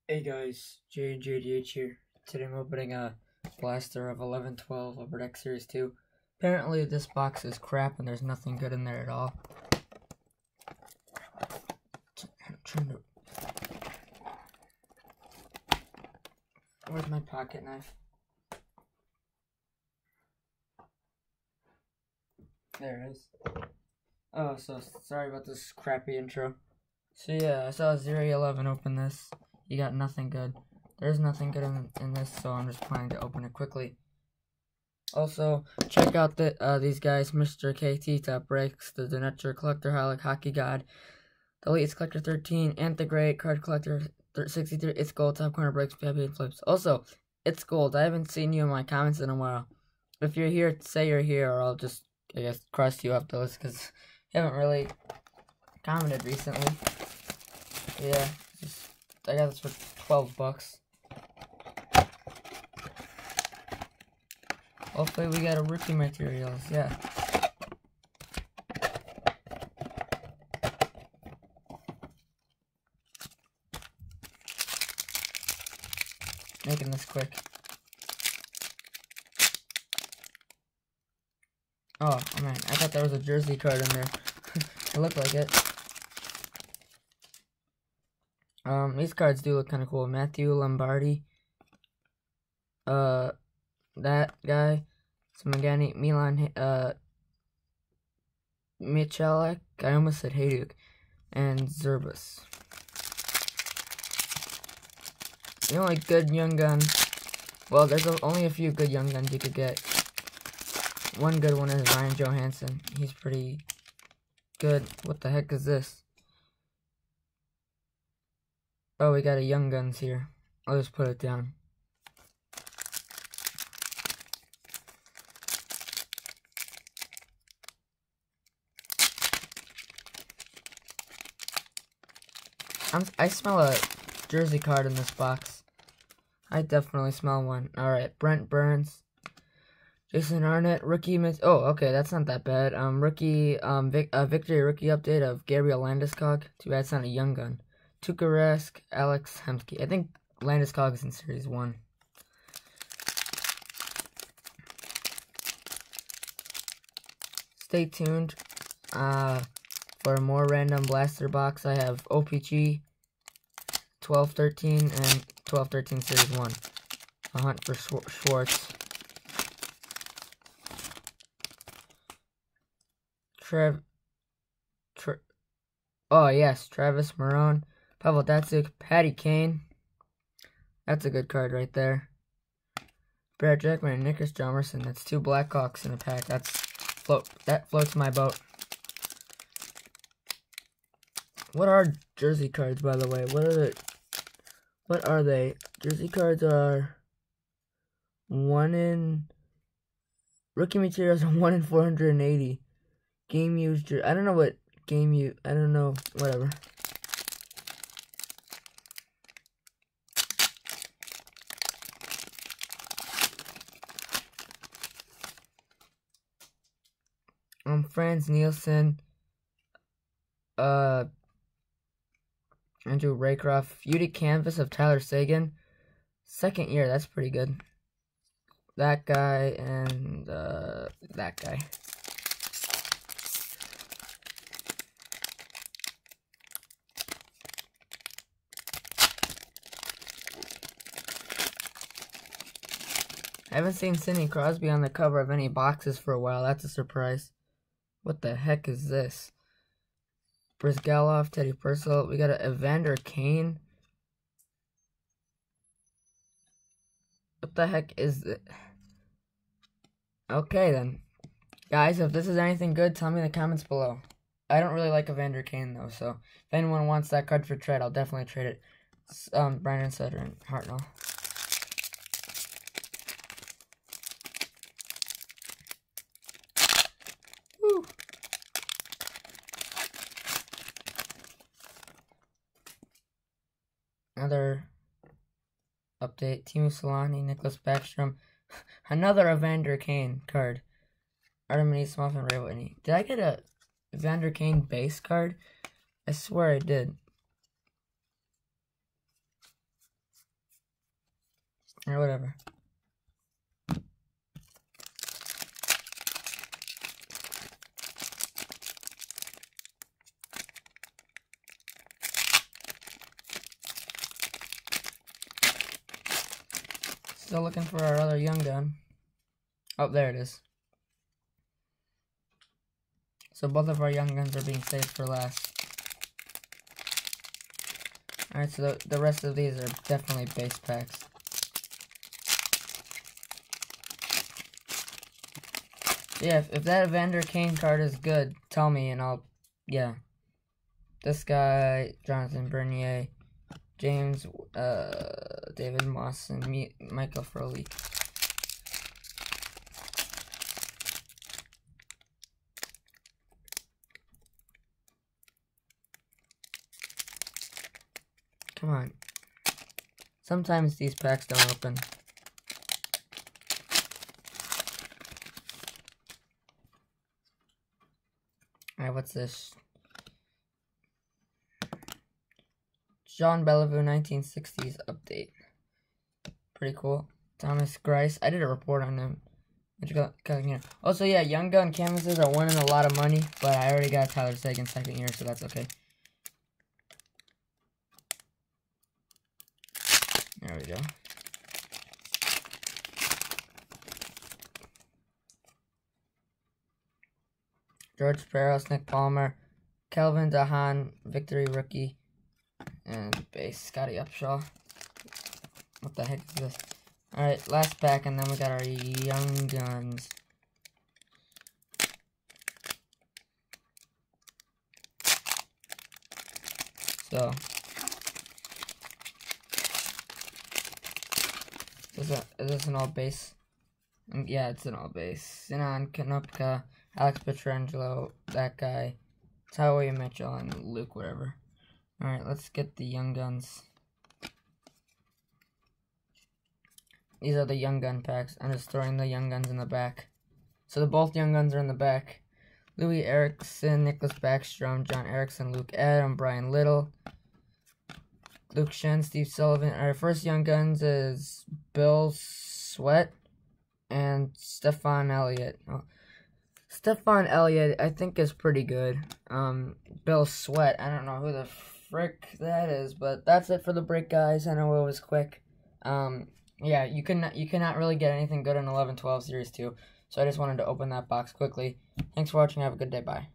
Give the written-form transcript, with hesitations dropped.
Hey guys, JDH here. Today I'm opening a blaster of 1112 Upper Deck Series 2. Apparently this box is crap and there's nothing good in there at all. Where's my pocket knife? There it is. Oh, so sorry about this crappy intro. So yeah, I saw Zeri11 open this. He got nothing good. There's nothing good in this, so I'm just planning to open it quickly. Also, check out these guys: Mr. KT, Top Breaks, the Denetcher Collector, Holic, Hockey God, the Elite Collector 13, and the Great Card Collector 63. It's Gold, Top Corner Breaks, Baby, and Flips. Also, it's Gold. I haven't seen you in my comments in a while. If you're here, say you're here, or I'll just, I guess, cross you off the list, because you haven't really commented recently. Yeah, I got this for $12. Hopefully we got a rookie materials, yeah. Making this quick. Oh man, I thought there was a jersey card in there. It looked like it. These cards do look kind of cool. Matthew Lombardi. That guy. Smagani, Milan, Michalek. I almost said Hayduk. And Zerbus. The only good young gun. Well, there's only a few good young guns you could get. One good one is Ryan Johansson. He's pretty good. What the heck is this? Oh, we got a young guns here. I'll just put it down. I smell a jersey card in this box. I definitely smell one. Alright, Brent Burns. Jason Arnett, rookie oh, okay, that's not that bad. Victory rookie update of Gabriel Landeskog. Too bad it's not a young gun. Tuukka Rask, Alex Hemsky. I think Landeskog is in Series 1. Stay tuned for more random blaster box. I have OPG 1213 and 1213 Series 1. A hunt for Schwartz. Oh yes, Travis Marone, Pavel Datsyuk, Patty Kane. That's a good card right there. Brad Jackman and Nicklas Hjalmarsson. That's two Blackhawks in a pack. That floats my boat. What are jersey cards, by the way? What are they? Jersey cards are 1 in rookie materials are 1 in 480. Game used. I don't know what game you. I don't know. Whatever. Franz Nielsen. Andrew Raycroft. Utic Canvas of Tyler Seguin. Second year. That's pretty good. That guy and that guy. I haven't seen Sidney Crosby on the cover of any boxes for a while. That's a surprise. What the heck is this? Brizgalov, Teddy Purcell. We got a Evander Kane. What the heck is it? Okay then. Guys, if this is anything good, tell me in the comments below. I don't really like Evander Kane though, so if anyone wants that card for trade, I'll definitely trade it. Brandon Sutter and Hartnell. Woo! Another update. Teemu Selanne, Nicholas Backstrom. Another Evander Kane card. Artemi Smith and Ray Whitney. Did I get a Evander Kane base card? I swear I did. Or whatever. Still looking for our other young gun. Oh, there it is. So both of our young guns are being saved for last. Alright, so the rest of these are definitely base packs. Yeah, if that Evander Kane card is good, tell me and I'll, yeah. This guy, Jonathan Bernier, James, David Moss, and Michael Frolik. Come on. Sometimes these packs don't open. Alright, what's this? Jean Bellevue 1960s update. Pretty cool. Thomas Grice. I did a report on him. Also, yeah, Young Gun canvases are winning a lot of money, but I already got Tyler Seguin second year, so that's okay. There we go. George Peros, Nick Palmer, Kelvin Dahan, victory rookie, and base Scotty Upshaw. What the heck is this? Alright, last pack, and then we got our Young Guns. So, is this an all base? Yeah, it's an all base. Sinan Konopka, Alex Pietrangelo, that guy, Tyree Mitchell, and Luke whatever. Alright, let's get the Young Guns. These are the Young Gun packs. I'm just throwing the Young Guns in the back. So both Young Guns are in the back. Louis Erickson, Nicholas Backstrom, John Erickson, Luke Adam, Brian Little, Luke Shen, Steve Sullivan. Our first Young Guns is Bill Sweat and Stefan Elliott. Oh, Stefan Elliott, I think, is pretty good. Bill Sweat, I don't know who the frick that is, but that's it for the break, guys. I know it was quick. Yeah, you cannot really get anything good in 11-12 Series 2, so I just wanted to open that box quickly. Thanks for watching. Have a good day. Bye.